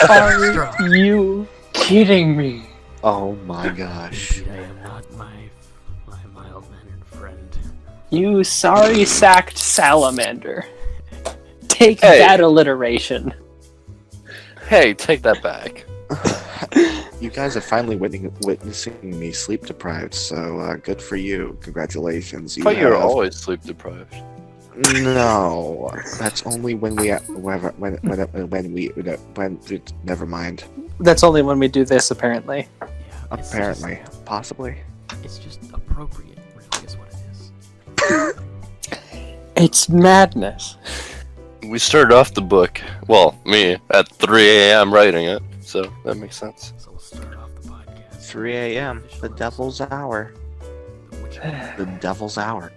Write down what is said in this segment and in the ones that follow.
Are you kidding me? Oh my gosh. Indeed, I am not my mild-mannered friend. You sorry-sacked salamander. Take Hey. that alliteration. Hey, take that back. You guys are finally witnessing me sleep deprived, so good for you. Congratulations. But you're always sleep deprived. No, that's only when we never mind. That's only when we do this, apparently. Yeah, it's Apparently, possibly. It's just appropriate, really, is what it is. It's madness. We started off the book, well, me, at 3 a.m. writing it, so that makes sense. So we'll start off the podcast. 3 a.m. The devil's hour. Which The devil's hour.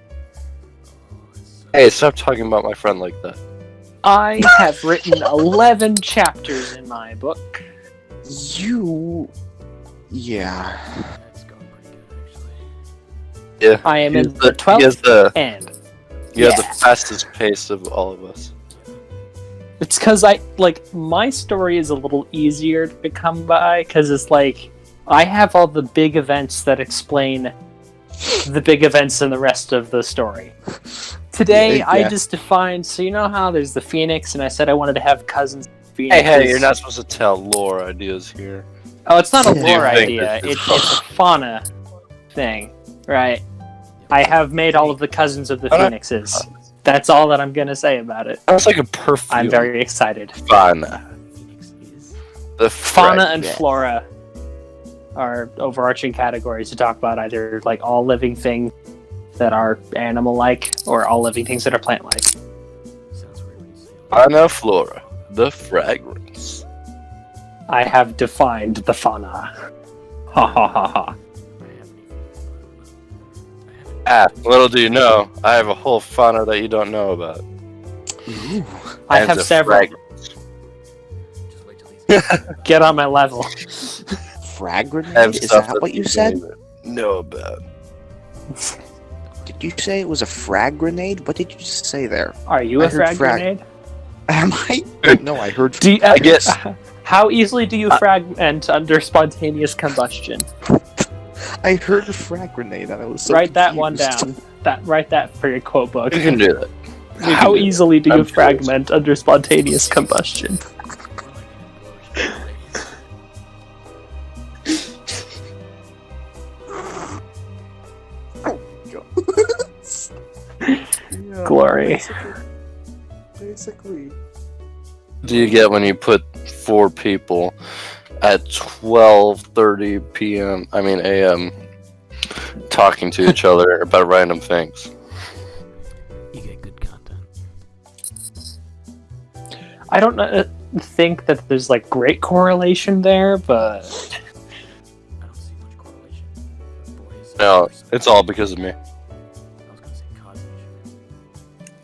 Hey, stop talking about my friend like that. I have written 11 chapters in my book. You. Yeah. That's going pretty good, actually. Yeah. I am he in has the 12th He has the, end. he has the Yeah. fastest pace of all of us. It's because my story is a little easier to come by, because it's like, I have all the big events that explain the big events in the rest of the story. Today, Yeah. I just defined, so you know how there's the Phoenix, and I said I wanted to have cousins Phoenix. Hey, you're not supposed to tell lore ideas here. Oh, it's not a Yeah. lore You think idea, this is it's a fauna thing, right? I have made all of the cousins of the I don't- Phoenixes. That's all that I'm gonna say about it. Sounds like a perfume. I'm very excited. Fauna. Phoenix is. The Fauna and fragment. flora are overarching categories to talk about either like all living things that are animal-like or all living things that are plant-like. Sounds weird when you say it. Fauna flora. The fragrance. I have defined the fauna. Ha ha ha ha. I haven't even. I haven't. Little do you know, I have a whole fauna that you don't know about. Ooh. I And have the several. fragrance. Just wait till these. Get on my level. Frag I grenade? have Is stuff that what you don't said? even know about. Did you say it was a frag grenade? What did you just say there? Are you I a heard frag frag. grenade? Am I? No, I heard. Do you, I guess- How easily do you fragment under spontaneous combustion? I heard a frag grenade, and I was so Write that one confused. down. Write that for your quote book. You can do that. You How can do easily do you I'm curious. fragment under spontaneous combustion? Yeah, Glory. Basically. that. Do you get when you put 4 people at 12:30 p.m. I mean a.m. talking to each other about random things? You get good content. I don't think that there's like great correlation there, but I don't see much correlation. But boys. No, it's all because of me. I was gonna say causation.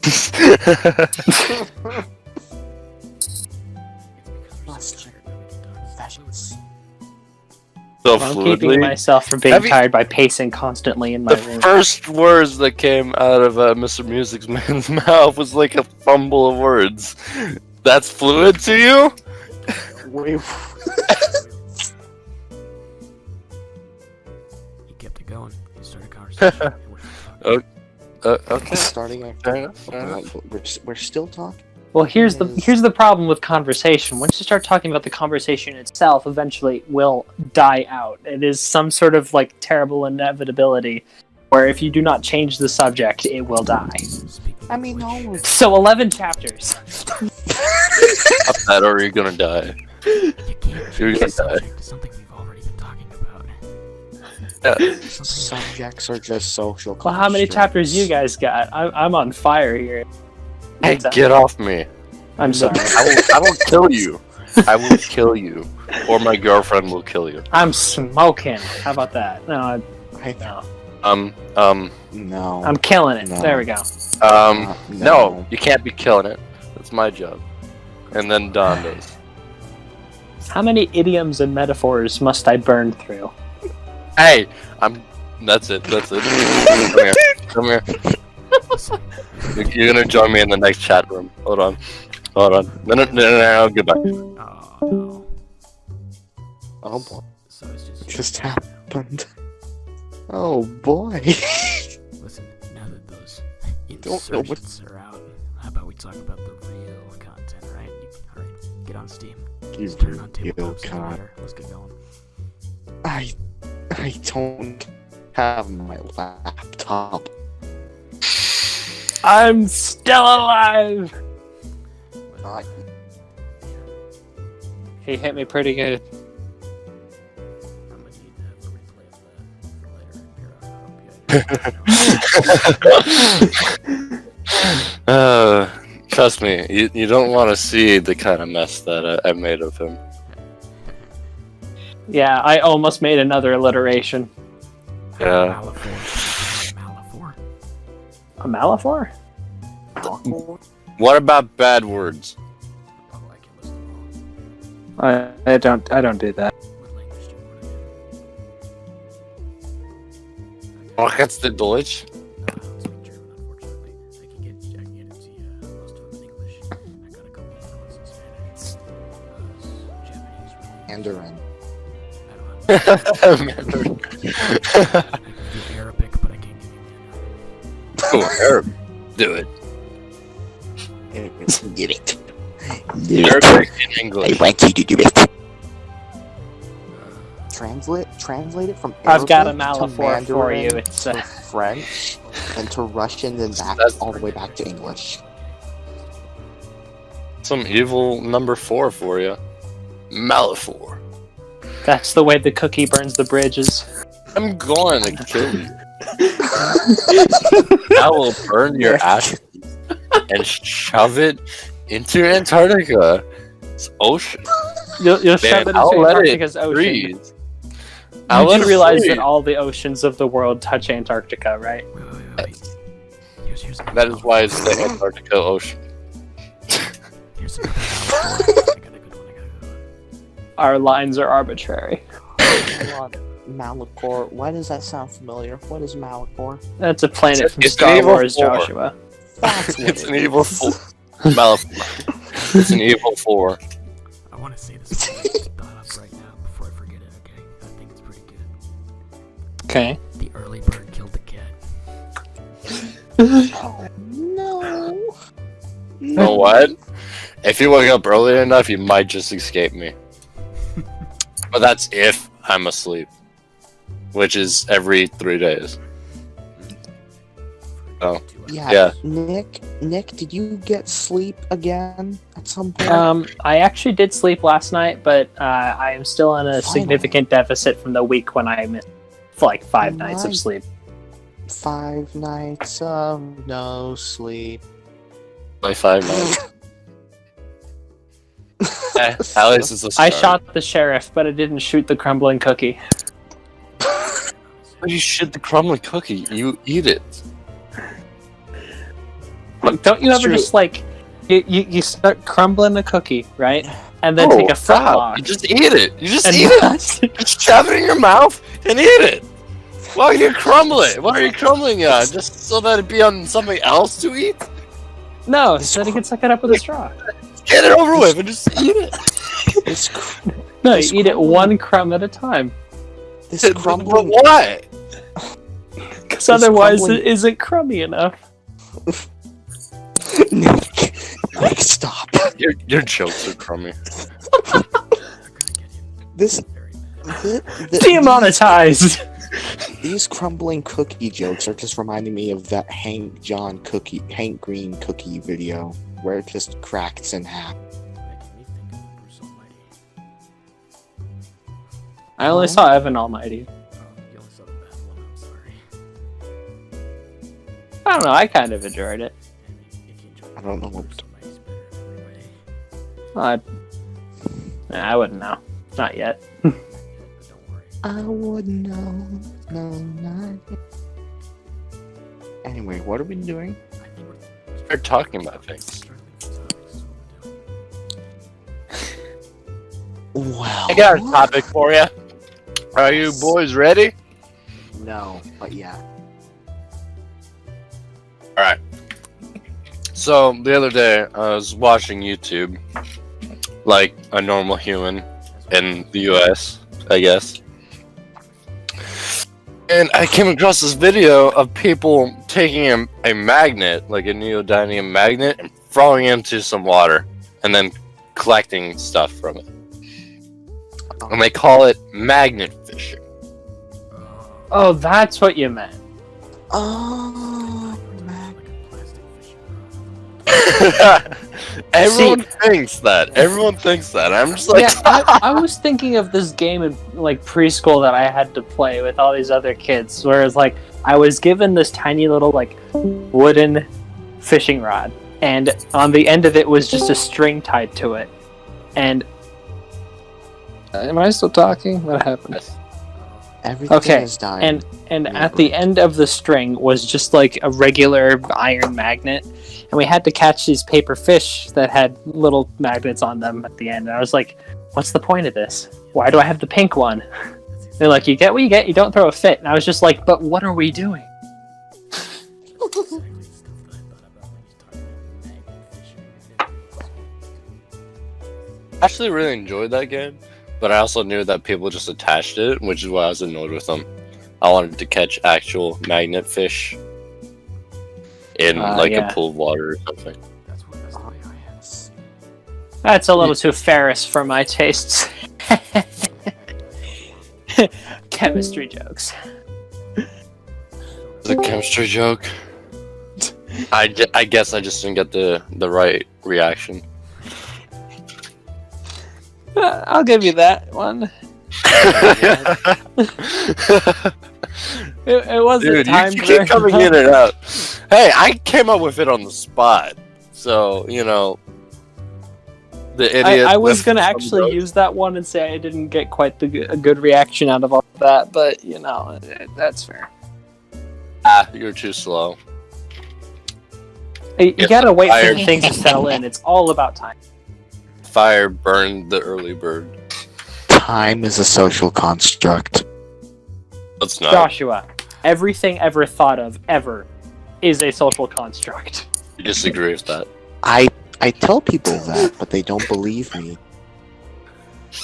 It's because we're so tired that we can talk Fashions. So I'm keeping fluidly. myself from being Have you- tired by pacing constantly in my The room. first words that came out of Mr. Music's man's mouth was like a fumble of words. That's fluid to you? Wait. He kept it going. He started a conversation. Okay. Starting our Fair enough, fair enough. we're still talking. Well, here's the problem with conversation. Once you start talking about the conversation itself, eventually it will die out. It is some sort of like terrible inevitability where if you do not change the subject, it will die. I mean, no. So 11 chapters. Up that or you're gonna die. You can't You're change gonna the die. subject to something we've already been talking about. Yeah. Subjects are just social. Well, how many constructs. chapters you guys got? I'm on fire here. Hey, get off me. I'm sorry. I will kill you. I will kill you. Or my girlfriend will kill you. I'm smoking. How about that? No, no. No. I'm killing it. No. There we go. No, you can't be killing it. That's my job. And then Don does. How many idioms and metaphors must I burn through? Hey, that's it. Come here. Come here. You're gonna join me in the next chat room. Hold on. No, goodbye. Aw, no. Oh boy. So it's just. It just happened. Oh boy. Listen, now that those Don't know what- insurgents are out, how about we talk about the real content, right? Alright, get on Steam. You Let's turn on real Tabletop con. Simulator. Let's get going. I don't have my laptop. I'm still alive. I- He hit me pretty good. I'm gonna need to have a replay of that for later. Here, I hope you Trust me, you don't want to see the kind of mess that I made of him. Yeah, I almost made another alliteration. Yeah. Malafor. A Malafor? What about bad words? Oh, I can list them I don't do that. all. What language do you want to do? What's the Deutsch? I don't speak German, unfortunately. I can get it to you, most of them in English. I got a couple of ones in Spanish. Japanese, really. Mandarin. I don't Mandarin. I can do Arabic, but I can't give you Mandarin. Oh, Arab. Do it. Get it. Arabic and English. want you to do it. Translate it from I've got a Arabic to Malafor for you. Mandarin It's to French and to Russian, then back That's- all the way back to English. Some evil number 4 for you. Malafor. that's the way the cookie burns the bridges. I'm going to kill you. I will burn your ass and shove it into Antarctica. It's ocean. You'll shove it I'll into let it Antarctica's ocean. freeze. I'll You let do it realize freeze. that all the oceans of the world touch Antarctica, right? Wait. Here's That is why it's the Antarctica Ocean. Here's another Malafor. I got a good one. Our lines are arbitrary. Malachor. Why does that sound familiar? What is Malachor? That's a planet from It's an Star evil Wars, four. Joshua. That's what It's it an is. evil 4. Malafor. It's an evil 4. I want to say this thought up right now before I forget it, okay? I think it's pretty good. Okay. The early bird killed the cat. Oh, no. You know what? If you wake up early enough, you might just escape me. But that's if I'm asleep. Which is every 3 days. Oh. Yeah. Nick, did you get sleep again at some point? I actually did sleep last night, but I am still in a Finally. significant deficit from the week when I missed like 5 nights of Nice. sleep. 5 nights of no sleep. Like 5 months. At least it's a I start. shot the sheriff, but I didn't shoot the crumbling cookie. You shit the crumbling cookie. You eat it. Look, don't you It's ever true. just like you start crumbling a cookie, right? And then Oh, take a stop. footlock You just eat it. You just and eat it. Just shove it in your mouth and eat it. Why are you crumbling? Why are you crumbling it on? Just so that it'd be on something else to eat? No, so that he can suck it up with a straw. Get it over with and just eat it. This, cr- No, This you eat it crumbling- one crumb at a time. this But crumbling. why? Because otherwise crumbling- it isn't crummy enough. Nick, stop. Your jokes are crummy. They're gonna get you This, very bad. Demonetized! These crumbling cookie jokes are just reminding me of that Hank Green cookie video where it just cracks in half. Making me think of Bruce Almighty. I only saw Evan Almighty. Oh, you only saw the bad one. I'm sorry. I don't know, I kind of enjoyed it. And if you enjoyed I don't know what- Bruce Almighty's better in every way. I wouldn't know. Not yet. But don't worry. I wouldn't know. No, not yet. Anyway, what are we doing? I think we're Start talking about things. struggling with topics, so we're doing. Well, I got a topic for you. Are you boys ready? No, but yeah. Alright. So, the other day, I was watching YouTube, like a normal human in the US, I guess. And I came across this video of people taking a magnet, like a neodymium magnet, and throwing it into some water, and then collecting stuff from it. And they call it magnet fishing. Oh, that's what you meant. Oh, Like a plastic fishing rod. Everyone thinks that. Everyone thinks that. I'm just like, Yeah, I was thinking of this game in like preschool that I had to play with all these other kids, where it's like I was given this tiny little like wooden fishing rod, and on the end of it was just a string tied to it. And am I still talking? What happened? everything Okay, is dying. and at the end of the string was just like a regular iron magnet, and we had to catch these paper fish that had little magnets on them at the end. And I was like, what's the point of this? Why do I have the pink one? They're like, you get what you get, you don't throw a fit. And I was just like, but what are we doing? Exactly the stuff that I thought about when you talked about magnet fishing. I actually really enjoyed that game, but I also knew that people just attached it, which is why I was annoyed with them. I wanted to catch actual magnet fish in yeah. a pool of water or something. That's the way I am. That's a little too Ferris for my tastes. Chemistry jokes. It's a chemistry joke. I guess I just didn't get the right reaction. I'll give you that one. It wasn't Dude, timed you very keep coming well. in and out. Hey, I came up with it on the spot. So, you know, the idiot. I was with gonna some actually jokes. use that one and say I didn't get quite a good reaction out of all of that, but you know, that's fair. You're too slow. You Get gotta wait fired. for things to settle in. It's all about time. Fire burned the early bird. Time is a social construct. Let's not. Joshua, everything ever thought of ever is a social construct. I disagree with that. I tell people that, but they don't believe me.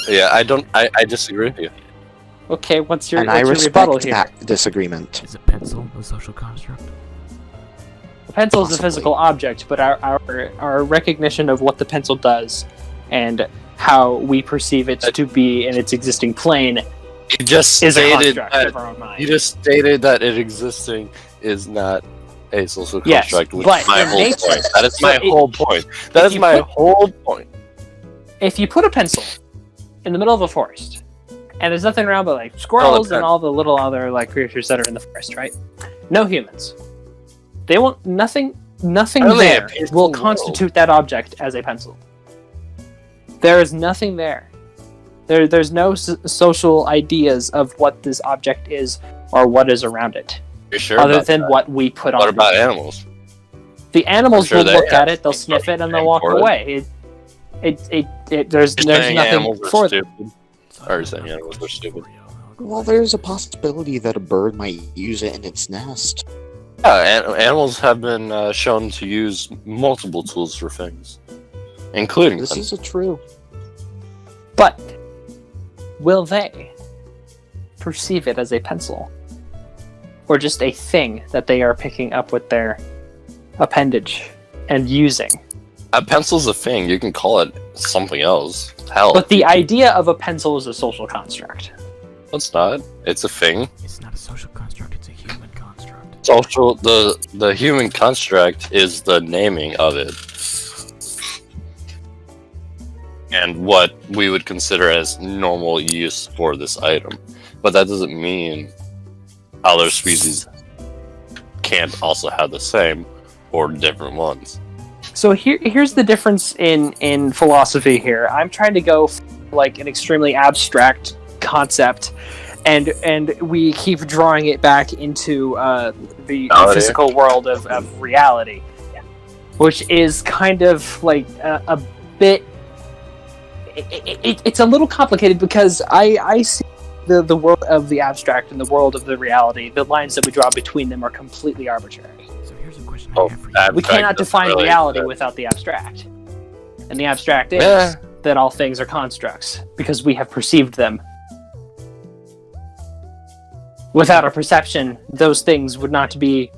Yeah, I disagree with you. Okay, what's your And I rebuttal respect here? that disagreement. Is a pencil a social construct? A pencil is a Possibly. physical object, but our recognition of what the pencil does and how we perceive it to be in its existing plane You just is a stated construct that of our own mind. you just stated that it existing is not a social Yes, construct, which but is my in whole nature- point. That is so my it- whole point. That if is you my put- whole point. If you put a pencil in the middle of a forest, and there's nothing around but like squirrels and pen. all the little other like creatures that are in the forest, right? No humans. They won't. Nothing Only a there peaceful will world. constitute that object as a pencil. There is nothing there. There's no social ideas of what this object is or what is around it, You're sure other about than that? what we put on. What it. about animals? The animals I'm sure will they look have at it, they'll some sniff it, and they'll name walk for it. away. There's You're saying nothing animals are for them. stupid? Or saying animals are stupid? Well, there's a possibility that a bird might use it in its nest. Yeah, animals have been shown to use multiple tools for things, including This pencils. is true. But will they perceive it as a pencil? Or just a thing that they are picking up with their appendage and using? A pencil's a thing. You can call it something else. Hell, But the idea of a pencil is a social construct. it's not. It's a thing. It's not a social construct, it's a human construct. Social. The human construct is the naming of it, and what we would consider as normal use for this item. But that doesn't mean other species can't also have the same or different ones. So here's the difference in philosophy here. I'm trying to go for like an extremely abstract concept, and we keep drawing it back into the Reality. physical world of reality, which is kind of like a bit. It's a little complicated because I see the world of the abstract and the world of the reality. The lines that we draw between them are completely arbitrary. So here's a question Oh, I have for you. We abstract cannot doesn't define really reality exist. without the abstract, and the abstract is Yeah, that all things are constructs because we have perceived them. Without a perception, those things would not be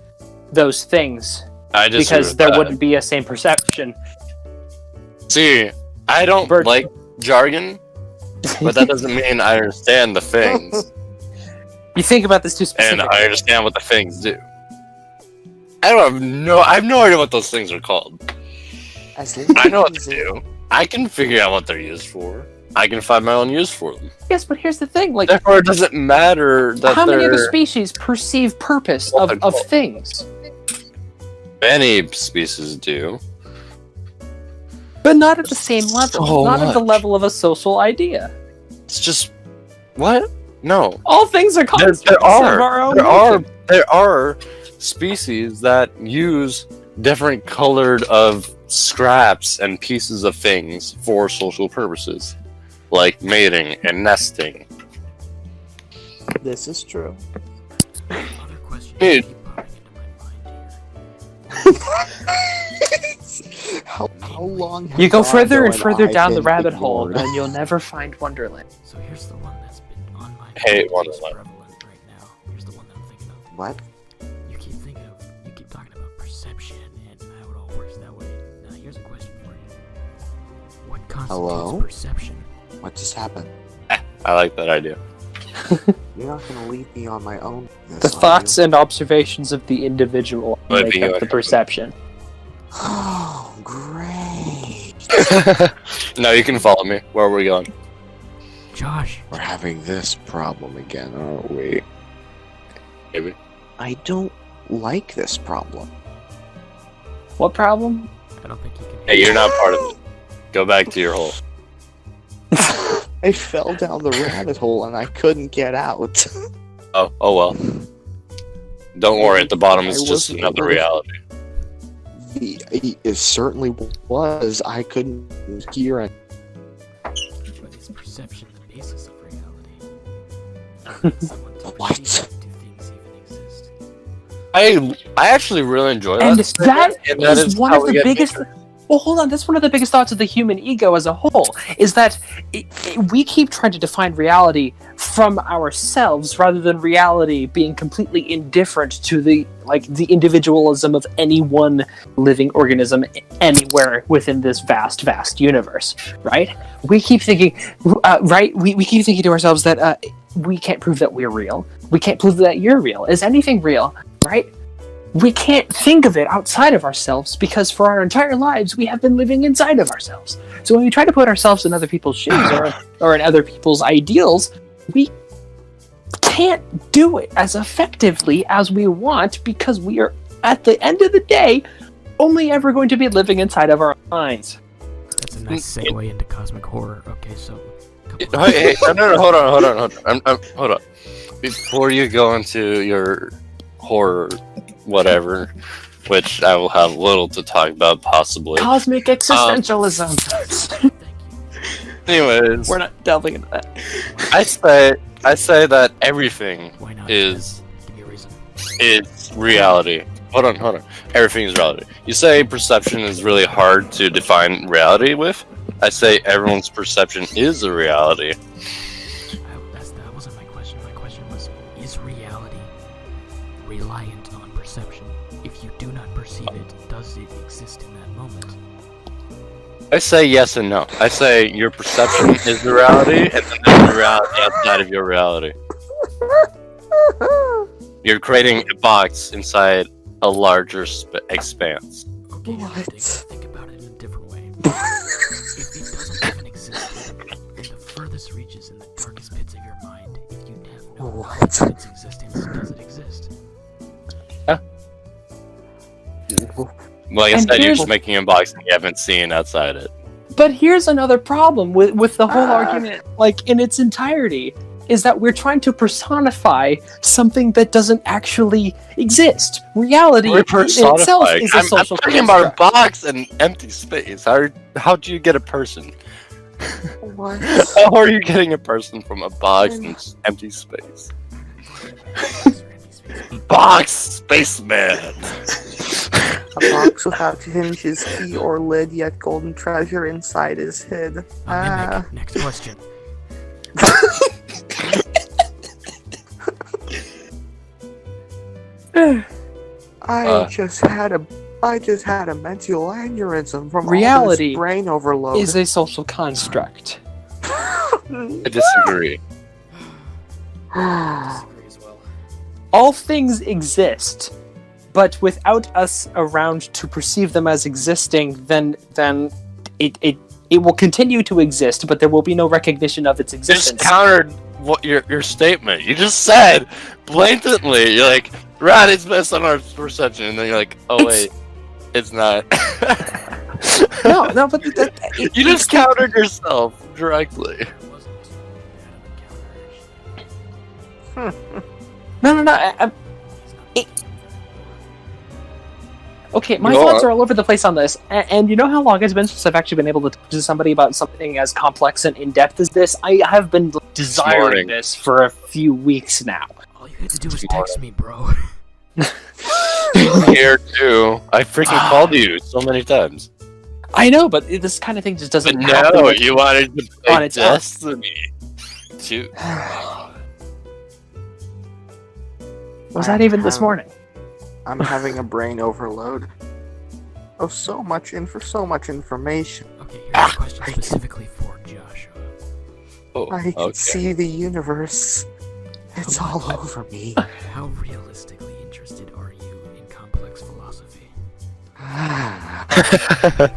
those things I disagree because with there that. wouldn't be a same perception. See, I don't Bird- like jargon, but that doesn't mean I understand the things, You think about this too and specifically. I understand what the things do. I have no idea what those things are called. As I know what long they as do. I can figure out what they're used for. I can find my own use for them. Yes, but here's the thing: like, Therefore, it doesn't matter that how many other they're- species perceive purpose What they're of called. things, Many species do. but not at the same level, So not at the much. level of a social idea. It's just what? No. All things are constructs of our own making. There are species that use different colored of scraps and pieces of things for social purposes, like mating and nesting. this is true. Other questions Dude. keep popping into my mind here. How long? You go have further Dondo and further I down the been rabbit hole, ignored? and you'll never find Wonderland. So here's the one that's been on my Hey, mind, that's Wonderland. prevalent right now. Here's the one that I'm thinking of. What? You keep talking about perception and how it all works that way. Now here's a question for you. What constitutes Hello? perception? What just happened? I like that idea. You're not gonna leave me on my own. The thoughts and observations of the individual Might make be up like- the perception. Oh, great! No, you can follow me. Where are we going? Josh, We're having this problem again, aren't we? Maybe. I don't like this problem. What problem? I don't think you can. Hey, you're not part of it. Go back to your hole. I fell down the rabbit hole and I couldn't get out. Oh well. Don't worry. At the bottom is I just wasn't another able to- reality. It certainly was. I couldn't hear it. But is perception the basis of reality? Someone to What? perceive, do things even exist? I actually really enjoy that. And that statement, and that is one how of we the get biggest. nature. Well, hold on. That's one of the biggest thoughts of the human ego as a whole. Is that we keep trying to define reality from ourselves rather than reality being completely indifferent to the individualism of any one living organism anywhere within this vast, vast universe. Right? We keep thinking, right? We keep thinking to ourselves that we can't prove that we're real. We can't prove that you're real. Is anything real? Right? We can't think of it outside of ourselves because for our entire lives we have been living inside of ourselves. So when we try to put ourselves in other people's shoes or in other people's ideals, we can't do it as effectively as we want because we are, at the end of the day, only ever going to be living inside of our minds. That's a nice segue into cosmic horror. Okay, so. Hey, no, hold on. Hold on. Before you go into your horror, whatever, which I will have little to talk about, possibly. Cosmic existentialism. Thank you. Anyways, We're not delving into that. I say that everything Why not? is Give me a reason. reality. Hold on. Everything is reality. You say perception is really hard to define reality with. I say everyone's perception is a reality. That wasn't my question. My question was, is reality reliant on perception? If you do not perceive it, does it exist in that moment? I say yes and no. I say your perception is the reality, and then there's the reality outside of your reality. You're creating a box inside a larger expanse. Okay, What? think about it in a different way. If it doesn't even exist, in the furthest reaches in the darkest pits of your mind, if you have no What? knowledge of its existence, does it exist? Like I And said, you're here's- just making a box and you haven't seen outside it. But here's another problem with the whole argument, like in its entirety, is that we're trying to personify something that doesn't actually exist. Reality We're in itself personifying. is a I'm social talking about a construct. box and empty space. How do you get a person? What? How are you getting a person from a box and empty space? Box spaceman. A box without hinges, key, or lid, yet golden treasure inside is hid. Mimic, next question. I just had a mental aneurysm from all Reality this brain overload. is a social construct. I disagree. Disagree as well. All things exist, but without us around to perceive them as existing, then it will continue to exist, but there will be no recognition of its You existence. just countered what your statement. You just said blatantly, you're like, right, it's based on our perception, and then you're like, oh wait, it's not. No, but You just countered yourself directly. It wasn't bad of a counter, no. actually. Okay, my Go thoughts on. are all over the place on this, and you know how long it's been since I've actually been able to talk to somebody about something as complex and in-depth as this? I have been desiring morning. this for a few weeks now. All you had to do was text me, bro. Here too. I freaking called you so many times. I know, but this kind of thing just But doesn't happen. no, you wanted to play on its own. Destiny. Was that even this morning? I'm having a brain overload. Oh, so much information. Okay, here's a question specifically for Joshua. Oh, I can okay. see the universe. It's all over me. How realistically interested are you in complex philosophy?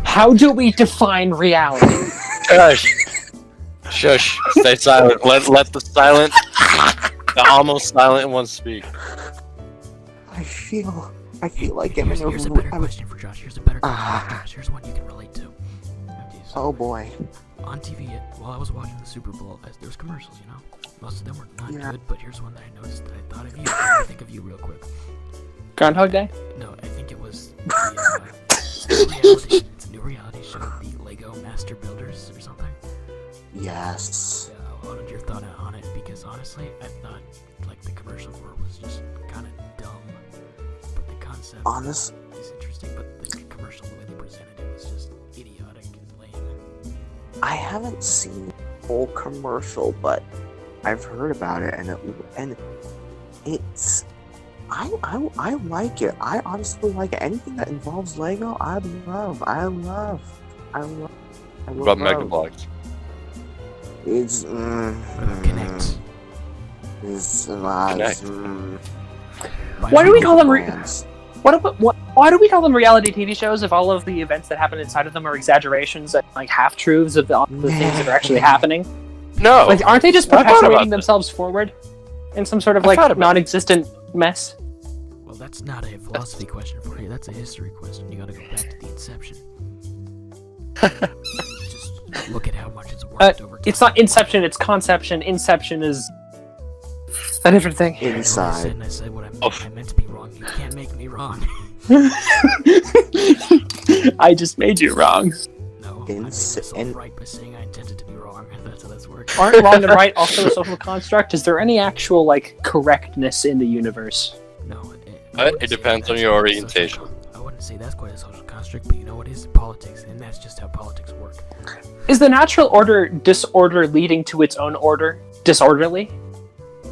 How do we define reality? Shush. Stay silent. Let the silent, the almost silent one speak. I feel like I'm in Here's a a better question for Josh. Here's a better question for Josh. Here's one you can relate to. Okay, so Oh boy. on TV, while I was watching the Super Bowl, there was commercials, you know? Most of them were not Yeah. good, but here's one that I noticed that I thought of you. I think of you real quick. Groundhog Day? No, I think it was reality. It's a new reality show, the Lego Master Builders or something. Yes. Yeah, I wanted your thought on it because honestly, I thought like the commercial for it was just kind of dumb, but the concept Honest. is interesting. But the commercial, the way they presented it, was just idiotic and lame. I haven't seen the whole commercial, but I've heard about it, and it's. I like it. I honestly like it. Anything that involves Lego, I love. What about Mega Bloks? It's. What about Connect? It's. Connect. Why do we call them brands. why do we call them reality TV shows if all of the events that happen inside of them are exaggerations and like half truths of the things that are actually happening? No. Like, aren't they just I thought about perpetuating this. themselves forward in some sort of I like thought about non-existent mess? Well, that's not a philosophy question for you. That's a history question. You gotta go back to the inception. Just look at how much it's worked over time. It's not Inception, it's Conception. Inception is a different thing. I know what I said, Inside. and I said what I meant. Oh. I meant to be wrong. You can't make me wrong. I just made you wrong. No, I made myself and- right by saying I intended to be wrong. That's how that's worked. Aren't wrong and right also a social construct? Is there any actual like correctness in the universe? No, It wouldn't say depends on that's your quite a orientation. I wouldn't say that's quite a social construct, but you know what is politics, and that's just how politics work. Is the natural order disorder leading to its own order? Disorderly?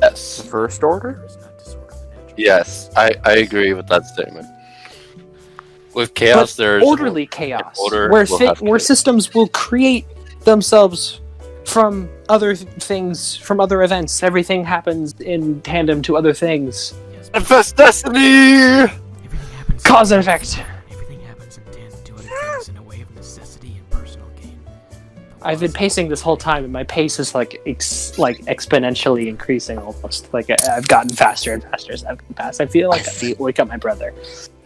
Yes. First order? Order is not disorder, the natural. Yes, I agree with that statement. With chaos, But there's orderly chaos, order where will have where chaos. systems will create themselves from other things, from other events. Everything happens in tandem to other things. Yes, but Manifest destiny. everything happens. Cause and effect. Everything happens in tandem to other things in a way of necessity and personal gain. I've been pacing this whole time, and my pace is like exponentially increasing almost. Like I've gotten faster and faster as I've gone past. I feel like I feel- wake up my brother.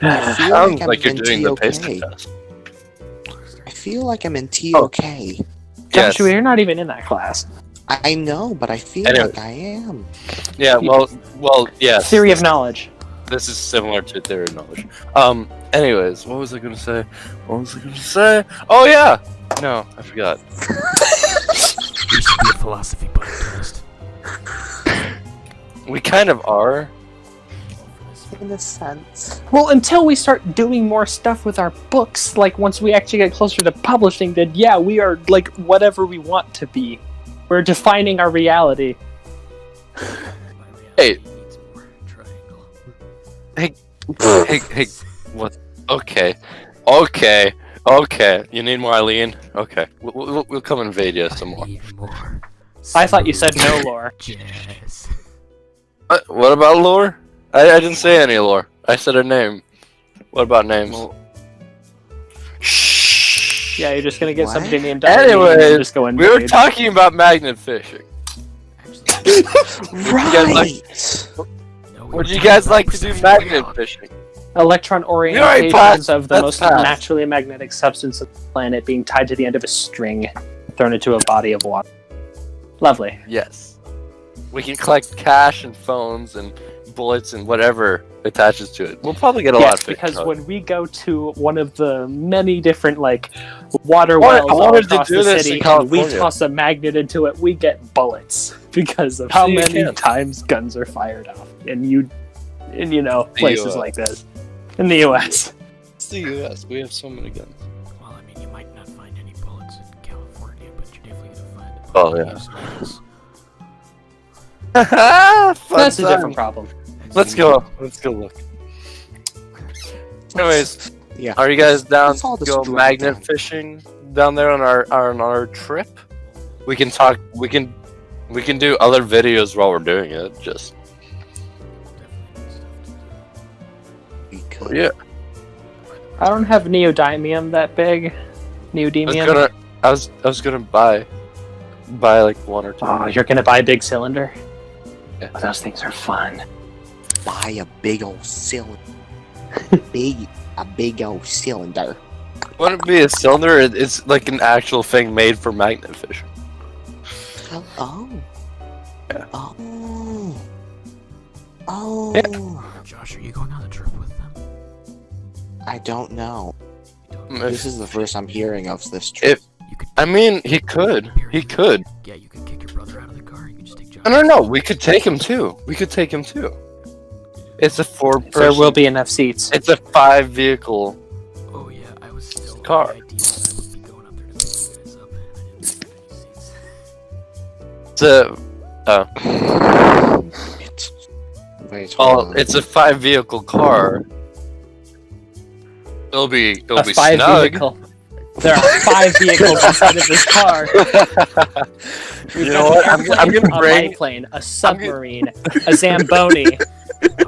I feel Sounds I'm like you're in doing the pace TOK. test. I feel like I'm in TOK. Yes. Joshua, you're not even in that class. I know, but I feel Anyway. like I am. Yeah. Well. Yes. Theory of knowledge. This is similar to theory of knowledge. Anyways, what was I gonna say? Oh yeah. No, I forgot. We should be a philosophy podcast. We kind of are. in a sense. Well, until we start doing more stuff with our books, like once we actually get closer to publishing, then yeah, we are like whatever we want to be. We're defining our reality. Hey. Needs more triangle. Hey, what? Okay. You need more Eileen? Okay. We'll come invade you some more. Need more. I thought you said no lore. Jazz. What about lore? I didn't say any lore. I said a name. What about names? Shh. Yeah, you're just gonna get What? somebody named Anyways, Eileen and just go We were invade. talking about magnet fishing. Actually, Right! no, Would you guys like to do magnet fishing? Electron already orientations passed. of the That's most passed. naturally magnetic substance of the planet being tied to the end of a string, thrown into a body of water. Lovely. Yes. We can collect cash and phones and bullets and whatever attaches to it. We'll probably get a lot Yes, of fish. because out of when we go to one of the many different water I wells all wanted to across do the this city, in and we California. toss a magnet into it, we get bullets because of how So you many can. times guns are fired off in places US. like this in the U.S. It's the U.S. We have so many guns. Well, I mean, you might not find any bullets in California, but you're definitely gonna find the Oh, bullets yeah. in US. That's a different problem. Let's go. Let's go look. Anyways, Yeah. are you guys down Let's all to just go drop magnet down. fishing down there on our trip? We can talk. We can do other videos while we're doing it. Just We could. yeah. I don't have neodymium that big. Neodymium. I was gonna buy like one or two. Oh, you're gonna buy a big cylinder? Yeah. Oh, those things are fun. Buy a big old cylinder. A big old cylinder. Wouldn't it be a cylinder? It's like an actual thing made for magnet fishing. Oh. Yeah. Oh. Oh. Yeah. Josh, are you going on a trip with them? I don't know. You don't- If- This is the first I'm hearing of this trip. You could. I mean, he could. He could. Yeah, you could kick your brother out of the car. You can just take Josh. No. We could take him too. It's a There will be enough seats. It's a 5 vehicle. Oh yeah, I was still. Car. The idea that I would be going up there to pick you guys up, and I didn't have any seats. It's a Wait, hold on. it's a 5 vehicle car. It'll be a 5 snug. vehicle. There are 5 vehicles inside of this car. We've You got know what? an I'm airplane, gonna bring. a biplane, a submarine, a Zamboni,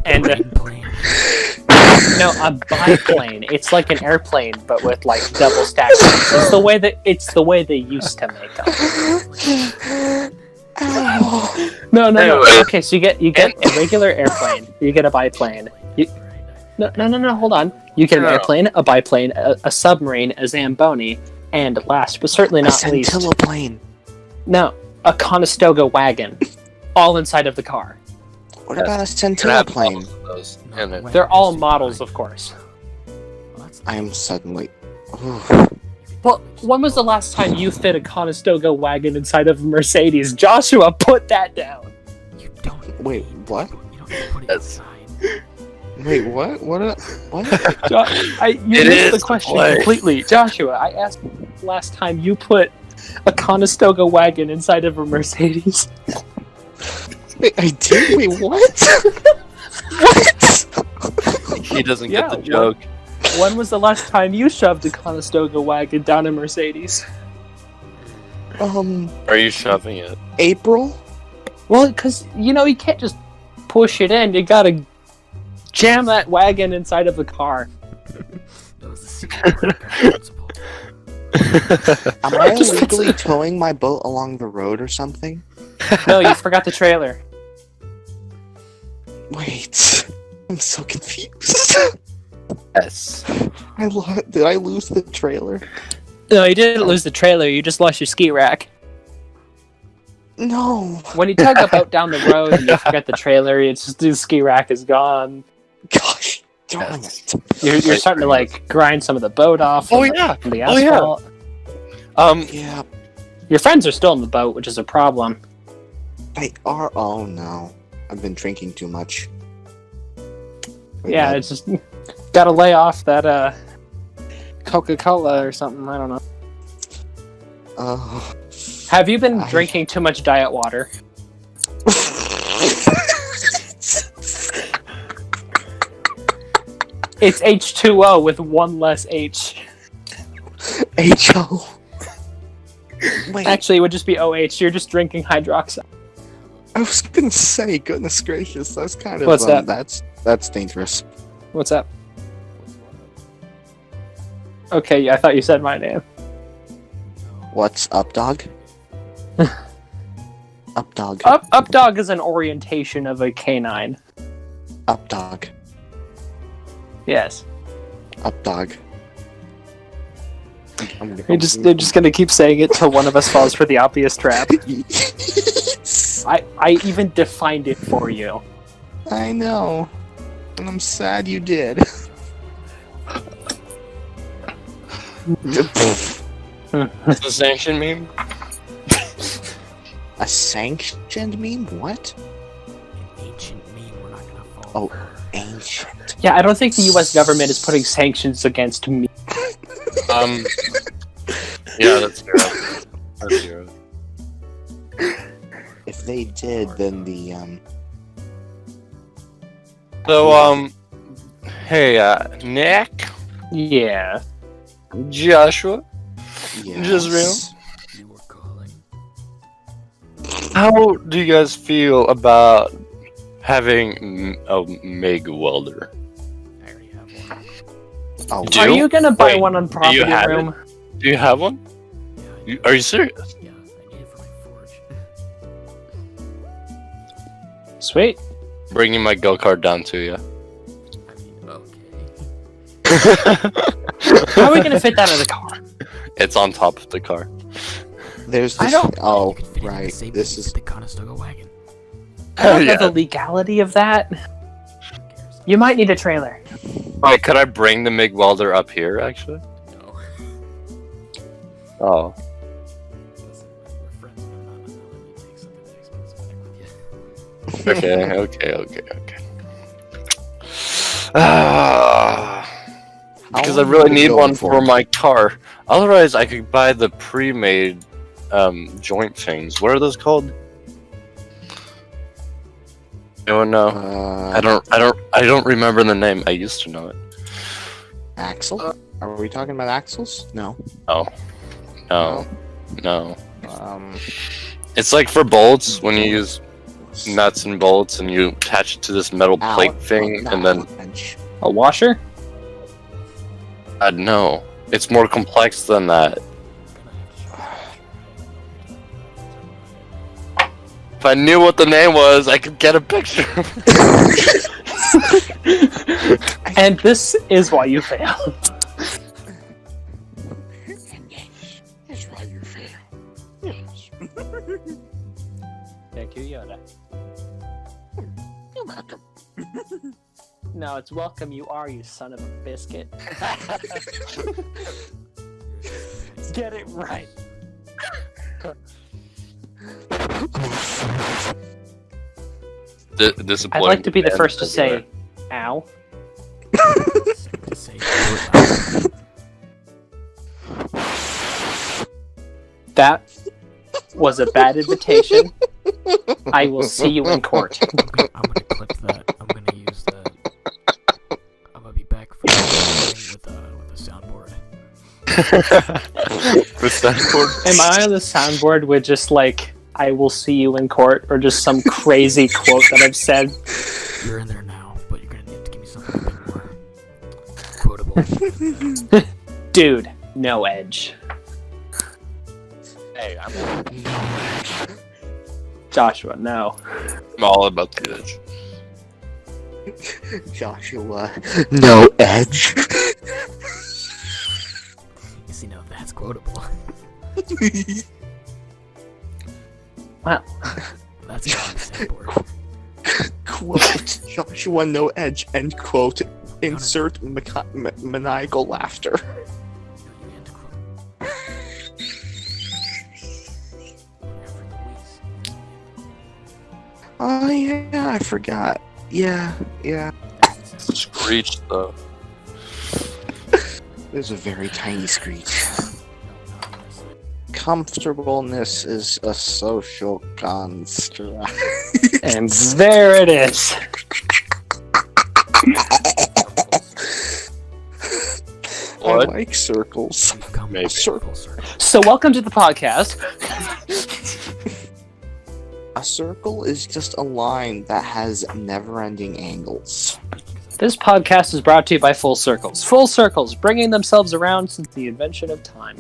and Plane. no, a biplane. It's like an airplane, but with like double stacked. It's the way they used to make them. No. Anyway. Okay, so you get a regular airplane. You get a biplane. No. Hold on. You get an No. airplane, a biplane, a submarine, a Zamboni, and last but certainly A not least, scintilla plane. no, a Conestoga wagon, all inside of the car. What Yes. about a Can scintilla have plane? both of those in it. They're all models, of course. Well, that's I am suddenly. Ooh. Well, when was the last time you fit a Conestoga wagon inside of a Mercedes? Joshua, put that down. You don't. Wait, need- what? You don't need to put it That's- inside. Wait, what? What? What? You It missed is the to question play. completely. Joshua, I asked last time you put a Conestoga wagon inside of a Mercedes. Wait, I did. Wait, what? What? He doesn't Yeah, get the joke. When was the last time you shoved a Conestoga wagon down a Mercedes? Are you shoving it? April? Well, because, you can't just push it in. You gotta jam that wagon inside of the car. That was the secret principle. Am I Just- illegally towing my boat along the road or something? No, you forgot the trailer. Wait, I'm so confused. Yes. Did I lose the trailer? No, you didn't lose the trailer. You just lost your ski rack. No. When you tug a boat down the road and you forget the trailer, it's just the ski rack is gone. Gosh darn Yes. it. You're starting to like grind some of the boat off. Oh from yeah. the Oh, yeah. asphalt. Yeah, Your friends are still in the boat, which is a problem. they are. Oh no. I've been drinking too much. Yeah, it's just gotta lay off that Coca-Cola or something. I don't know. Oh. Have you been drinking too much diet water? It's H2O with one less H. H-O. Wait, Actually, it would just be OH. You're just drinking hydroxide. I was gonna say, goodness gracious, that's kind of... What's that? That's dangerous. What's up? Okay, yeah, I thought you said my name. What's up, dog? Up, dog. Up dog is an orientation of a canine. Up, dog. Yes. Up, dog. They're just gonna keep saying it till one of us falls for the obvious trap. I even defined it for you. I know. And I'm sad you did. It's a sanction meme? A sanctioned meme? What? An ancient meme, we're not gonna fall Oh, for her. ancient. Yeah, I don't think the U.S. government is putting sanctions against me. Yeah, that's true. That's true. If they did, then the So, hey, Nick? Yeah. Joshua? yes. Just real? You were calling. How do you guys feel about having a MIG welder? I already have one. Oh, Do Are you gonna buy Wait, one on Property have Room? Do you have one? Yeah, Are you serious? yeah, I need it for my forge. Sweet. Bringing my go-kart down to you. I mean, okay. How are we gonna fit that in the car? It's on top of the car. there's I this. don't- Oh, You could fit it in the right. same This way you is. fit the Conestoga wagon. I don't Yeah. know the legality of that. Who cares? You might need a trailer. Wait, could I bring the MIG welder up here, actually? No. Oh. Listen, we're friends, and I'm not letting you take something that expensive back with you. Okay. Because I really need one for my car. Otherwise, I could buy the pre-made joint things. What are those called? Anyone know? I don't remember the name. I used to know it. Axle? Are we talking about axles? No. No. Um. It's like for bolts when you use nuts and bolts and you attach it to this metal plate thing and then A washer? no. It's more complex than that. If I knew what the name was, I could get a picture. And this is why you failed. That's why you fail. Yes. Thank you, Yoda. You're welcome. No, it's welcome you are, you son of a biscuit. Get it right. Disappointing. I'd like to be the first to say, ow. To say it That was a bad invitation. I will see you in court. I'm gonna clip that. I'm gonna use that. I'm gonna be back for with a soundboard. The soundboard. Am I on the soundboard with just like, I will see you in court, or just some crazy quote that I've said? You're in there now, but you're gonna need to give me something a bit more quotable. Dude, no edge. Hey, I'm Joshua, no. all about the edge. Joshua, no edge. You see, now that's quotable. Wow. That's on the soundboard. Quote, Joshua, no edge, end quote. Insert maniacal laughter. No, you can't quote. Oh yeah, I forgot. Yeah. screech though. There's a very tiny screech. Comfortableness is a social construct. And there it is. I What? like circles. We've come Maybe. full circle. So welcome to the podcast. A circle is just a line that has never-ending angles. This podcast is brought to you by Full Circles. Full Circles, bringing themselves around since the invention of time.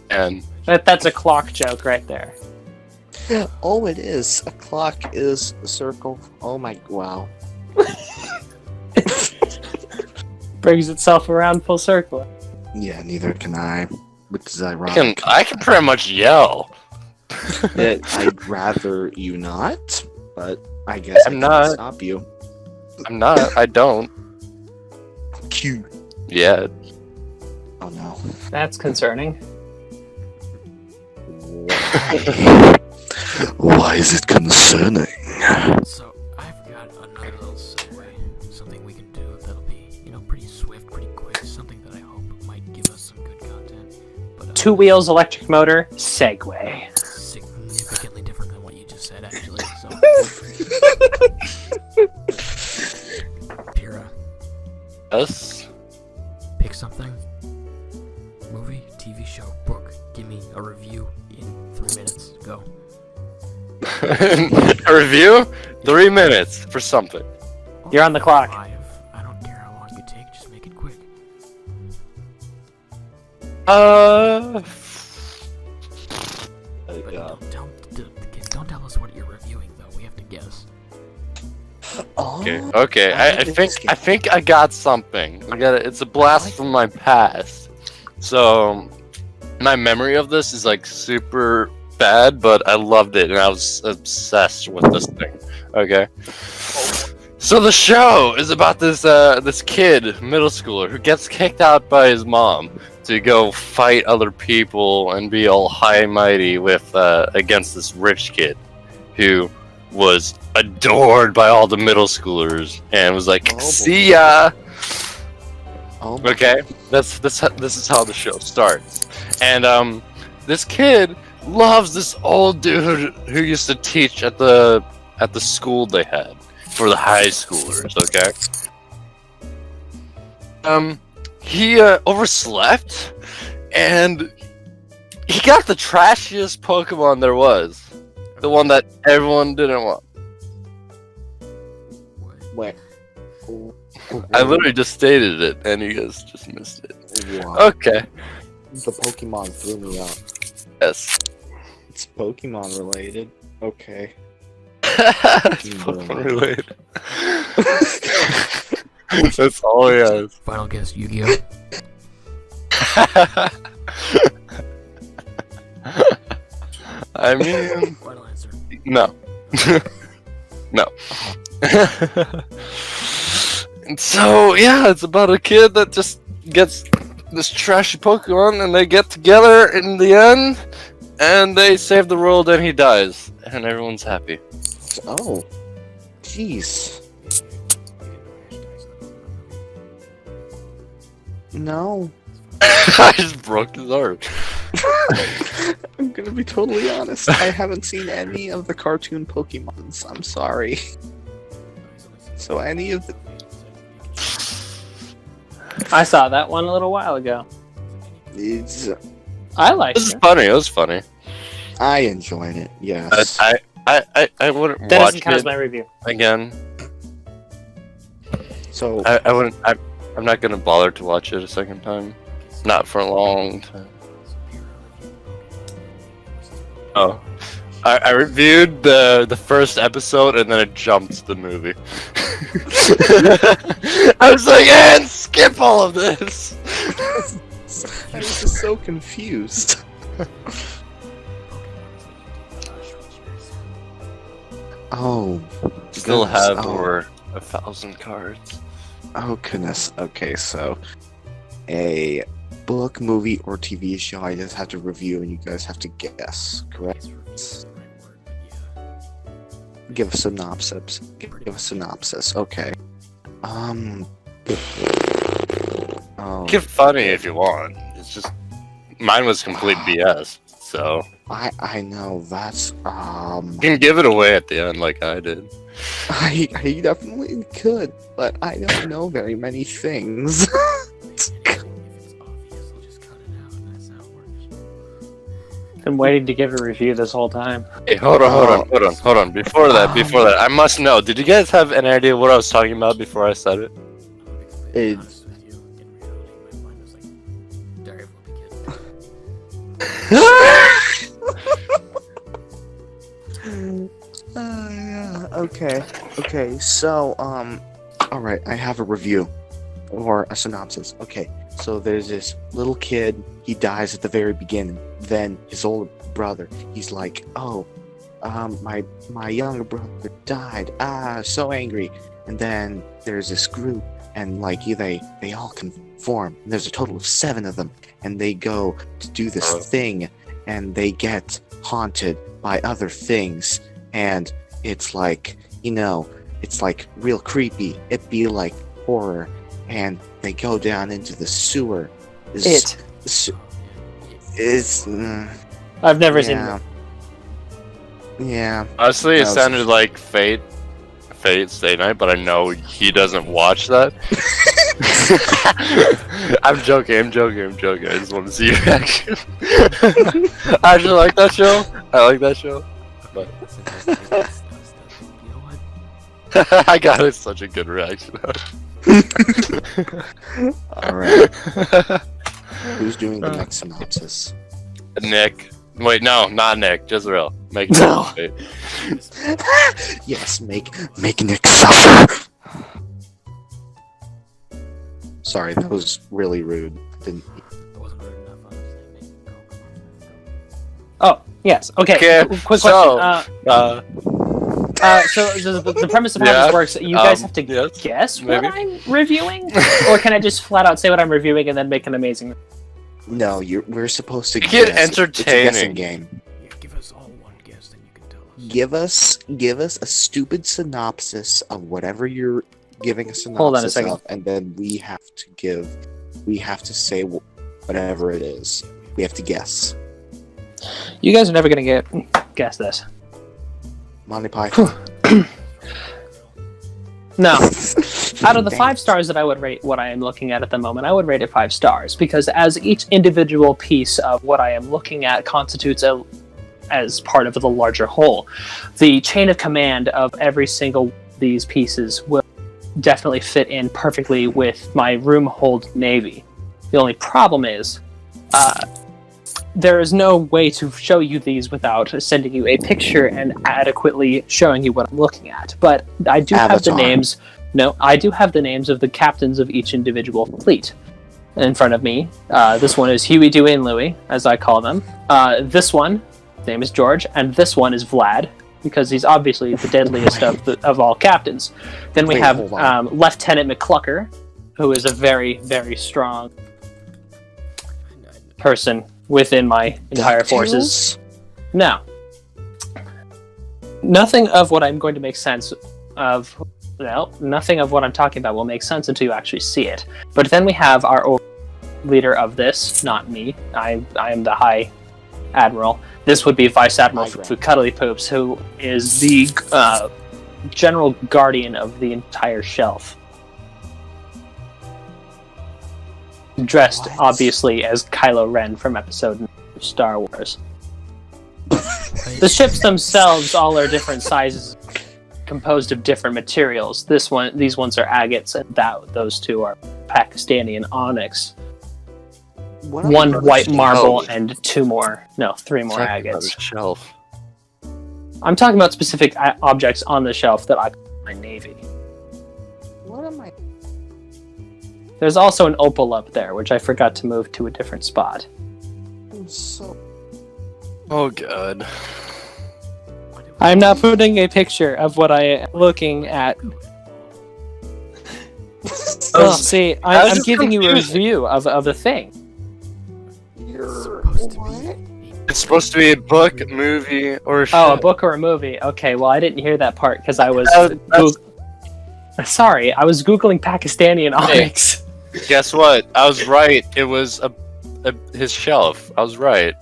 And That's a clock joke right there. Oh, it is. A clock is a circle. Oh my, wow. Brings itself around full circle. Yeah, neither can I. Which is ironic. I can pretty much yell. I'd rather you not, but I guess I'm I not. can't stop you. I'm not. I don't. Cute. Yeah. Oh no. That's concerning. Why is it concerning? So I've got another little segue, something we can do that'll be, pretty swift, pretty quick, something that I hope might give us some good content. But 2 wheels, electric motor, Segway. significantly different than what you just said, actually. So, Pira, Yes. pick something. Movie, TV show, book. Give me a review in 3 minutes. Go. A review? 3 minutes for something. You're on the clock. 5. I don't care how long you take. Just make it quick. But don't tell us what you're reviewing, though. We have to guess. Oh, Okay. I think I got something. It's a blast from my past. So, my memory of this is like super bad, but I loved it and I was obsessed with this thing. Okay. So the show is about this kid, middle schooler, who gets kicked out by his mom to go fight other people and be all high and mighty with against this rich kid who was adored by all the middle schoolers and was like, Oh, boy. "See ya." Oh my Okay, this is how the show starts, and this kid loves this old dude who used to teach at the school they had for the high schoolers. Okay, he overslept, and he got the trashiest Pokemon there was, the one that everyone didn't want. Wait. I literally just stated it, and you guys just missed it. Wow. Okay, The Pokemon threw me off. yes. It's Pokemon related. Okay. It's Pokemon related. That's all he has. Final guess, Yu-Gi-Oh! I mean, Final answer. no. No. And so, yeah, it's about a kid that just gets this trashy Pokemon and they get together in the end and they save the world and he dies and everyone's happy. Oh. Jeez. No. I just broke his heart. I'm gonna be totally honest. I haven't seen any of the cartoon Pokemons. I'm sorry. So any of the... I saw that one a little while ago. It's... I liked This is it. funny. It was funny. I enjoyed it. Yes. I wouldn't That doesn't watch count as it my review. again. So I wouldn't. I'm not gonna bother to watch it a second time. Not for a long time. Oh, I reviewed the first episode and then I jumped to the movie. I was like, and skip all of this. I was just so confused. Oh. Still goodness. have Oh. over 1,000 cards. Oh goodness. Okay, so a book, movie, or TV show I just have to review and you guys have to guess, correct? Give a synopsis. Give a synopsis. Okay. Oh, Get funny if you want. It's just mine was complete BS. So I know that's you can give it away at the end like I did. I definitely could, but I don't know very many things. If it's obvious, I'll just cut it out, and that's how it works. Been waiting to give a review this whole time. Hey, hold on. Before that, I must know. Did you guys have any idea what I was talking about before I said it? To be It's- honest with you, in reality, my mind was like, Diary of a Wimpy Kid. Yeah, okay, so, alright, I have a review, or a synopsis. Okay, so there's this little kid, he dies at the very beginning, then his older brother, he's like, oh, my younger brother died, so angry, and then there's this group, and like, they all conform, and there's a total of 7 of them, and they go to do this thing, and they get haunted by other things, and it's like, it's like real creepy. It'd be like horror, and they go down into the sewer. It's I've never seen yeah. it. Yeah. Honestly, it That was- sounded like Fate's Day Night, but I know he doesn't watch that. I'm joking. I just want to see your reaction. I actually like that show. But You know what? I got it. Such a good reaction. Alright. Who's doing the next synopsis? Nick. Wait, no, not Nick. Just real. Make it No. wait. Yes, make Nick suffer. Sorry, that was really rude. Didn't. It wasn't rude enough, honestly. Go, Oh, yes. Okay. Okay, Quick question. so- So the premise of how Yeah, this works, you guys have to yes, guess maybe. what I'm reviewing, or can I just flat out say what I'm reviewing and then make an amazing? No, we're supposed to Make it guess. It's a guessing entertaining. game. Yeah, give us all one guess, then you can tell us. Give us a stupid synopsis of whatever you're giving a synopsis Hold on a second. of, and then we have to say whatever it is. We have to guess. You guys are never gonna guess this. Monty Python. No. Out of the Dang. 5 stars that I would rate what I am looking at the moment, I would rate it 5 stars because as each individual piece of what I am looking at constitutes as part of the larger whole, the chain of command of every single one of these pieces will definitely fit in perfectly with my room hold navy. The only problem is, there is no way to show you these without sending you a picture and adequately showing you what I'm looking at. But I do have the Avatar. names. No, I do have the names of the captains of each individual fleet in front of me. This one is Huey, Dewey, and Louie, as I call them. This one, his name is George, and this one is Vlad, because he's obviously the deadliest of all captains. Then we Wait, have hold on. Lieutenant McClucker, who is a very, very strong person within my entire forces. No. Nothing of what I'm going to make sense of, well, nothing of what I'm talking about will make sense until you actually see it. But then we have our leader of this, not me. I am the High Admiral. This would be Vice Admiral Cuddly Poops, who is the general guardian of the entire shelf. Dressed, What? obviously, as Kylo Ren from Episode 9 of Star Wars. The ships themselves all are different sizes, composed of different materials. These ones are agates, and those two are Pakistani and onyx. What am I One white understanding? marble and three more Talking about agates. a shelf. I'm talking about specific objects on the shelf that I call my navy. What am I? There's also an opal up there, which I forgot to move to a different spot. I'm so. Oh god. I'm not putting a picture of what I am looking at. Well, see, I was I'm just giving you a confused. review of the thing. You're Supposed to what? It's supposed to be a book, movie, or a show. Oh, a book or a movie? Okay, well, I didn't hear that part because I was. That's- Sorry, I was googling Pakistani and Hey. onyx. Guess what? I was right. It was his shelf. I was right.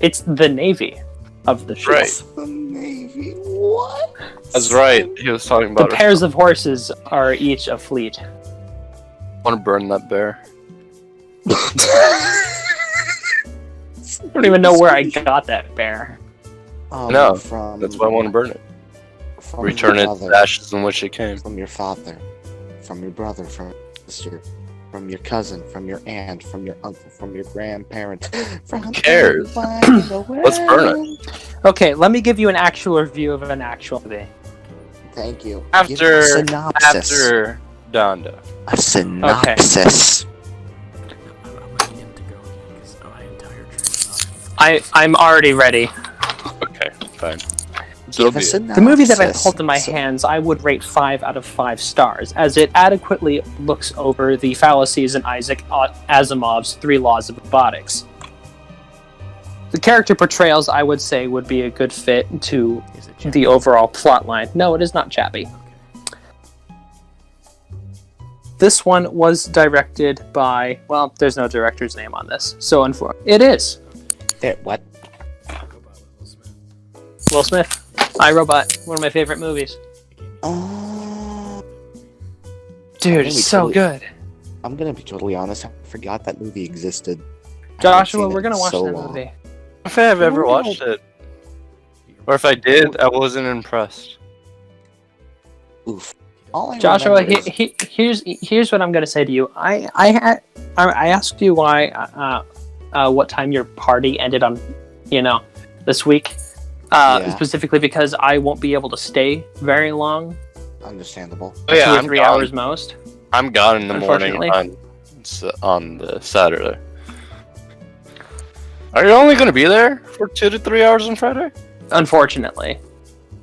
It's the navy of the ship. Right. The Navy. What? That's right. He was talking The about. pairs of horses are each a fleet. Want to burn that bear? I don't even know where I got that bear. No, from, That's why I want to burn it. from Return your it to mother, the ashes in which it came. from your father, from your brother, from your sister, from your cousin, from your aunt, from your uncle, from your grandparents. From cares? everyone in the Let's burn world. Okay, let me give you an actual review of an actual movie. Thank you. Give me a After Dondo. a synopsis. I'm ready him to go again because my entire train of thought. I'm already ready. Okay, fine. Give a synopsis. The movie that I hold in my hands, I would rate 5 out of 5 stars, as it adequately looks over the fallacies in Isaac Asimov's 3 Laws of Robotics. The character portrayals, I would say, would be a good fit to Is it the overall plot line. No, it is not Chappie. This one was directed by, well, there's no director's name on this, so it is What? I'll go by Will Smith. Will Smith. iRobot, one of my favorite movies. Oh. Dude, Really, it's so totally- good. I'm gonna be totally honest. I forgot that movie existed. I haven't Joshua, seen it we're gonna in watch so that long. movie. If I've ever watched it, or if I did, I wasn't impressed. Oof. All I Joshua, remember is- here's what I'm gonna say to you. I asked you why what time your party ended on, this week. Yeah. Specifically because I won't be able to stay very long. Understandable. Oh yeah, 2 or I'm 3 gone. hours most. I'm gone in the morning Unfortunately. on the Saturday. Are you only going to be there for 2 to 3 hours on Friday? Unfortunately,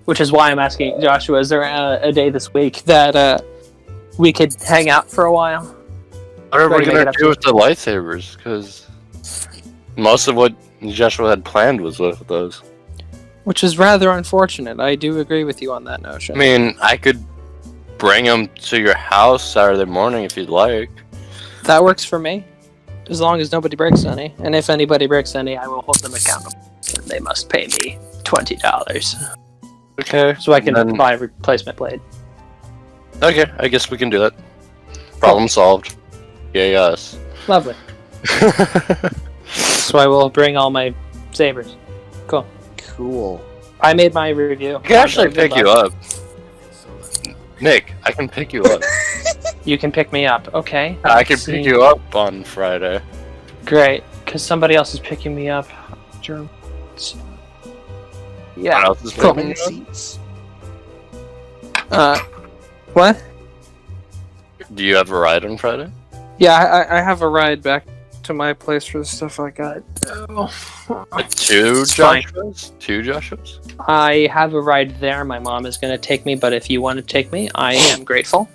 which is why I'm asking Joshua: is there a day this week that we could hang out for a while? What are we Make it going to up do to- with the lightsabers? Because most of what Joshua had planned was with those. Which is rather unfortunate. I do agree with you on that notion. I mean, I could bring them to your house Saturday morning if you'd like. That works for me, as long as nobody breaks any. And if anybody breaks any, I will hold them accountable. And they must pay me $20 Okay. so I can then- buy a replacement blade. Okay, I guess we can do that. Problem solved. Yay us. Lovely. So I will bring all my sabers. Cool. I made my review. I can actually pick you up. So that's Nick, I can pick you up. You can pick me up. Okay. I can Let's pick see. you up on Friday. Great, because somebody else is picking me up. Germ- What Yeah. else is Cool. picking you up? Seats. What? Do you have a ride on Friday? Yeah, I have a ride back to my place for the stuff I got. Two fine. Joshuas? 2 Joshuas? I have a ride there. My mom is going to take me, but if you want to take me, I am grateful.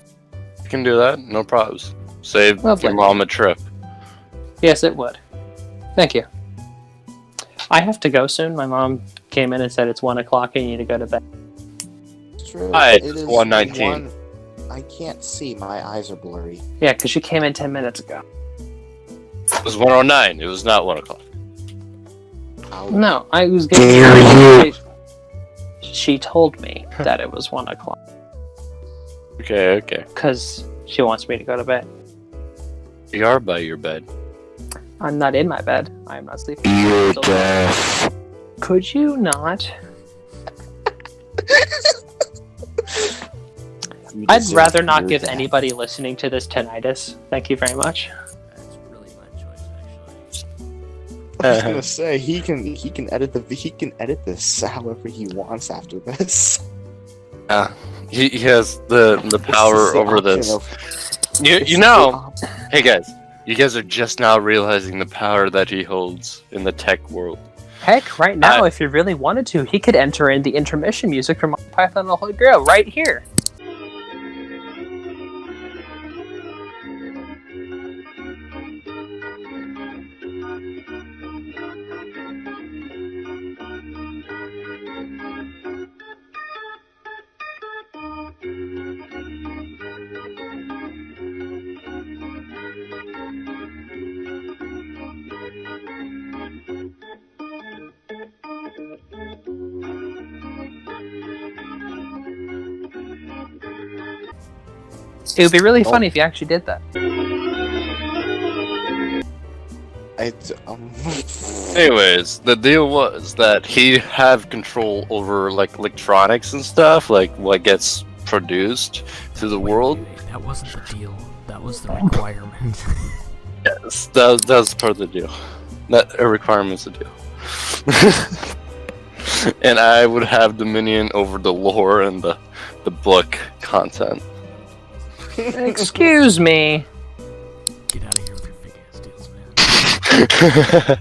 You can do that, no problems. Save Lovely. your mom a trip. Yes, it would. Thank you. I have to go soon. My mom came in and said it's 1 o'clock and you need to go to bed. It's true. Hi, It it's is 1:19. I can't see. My eyes are blurry. Yeah, because she came in 10 minutes ago. It was 1:09. It was not 1 o'clock. Ow. No, I was getting. She told me that it was 1 o'clock Okay, okay. because she wants me to go to bed. You are by your bed. I'm not in my bed. I am not sleeping. Could you not? You I'd deserve rather not your give death. anybody listening to this tinnitus. Thank you very much. That's really my choice, actually. I was gonna say he can edit this however he wants after this. He has the This is power the over option this. of- You this you is know, the op- hey guys, you guys are just now realizing the power that he holds in the tech world. Heck, right now, if you really wanted to, he could enter in the intermission music from Python and the Holy Grail right here. It would be really funny if you actually did that. Anyways, the deal was that he have control over like electronics and stuff, like what gets produced to the world. Wait, that wasn't the deal. That was the requirement. Yes, that's part of the deal. Not a requirement's a deal. And I would have dominion over the lore and the book content. Excuse me. Get out of here with your big ass deals, man.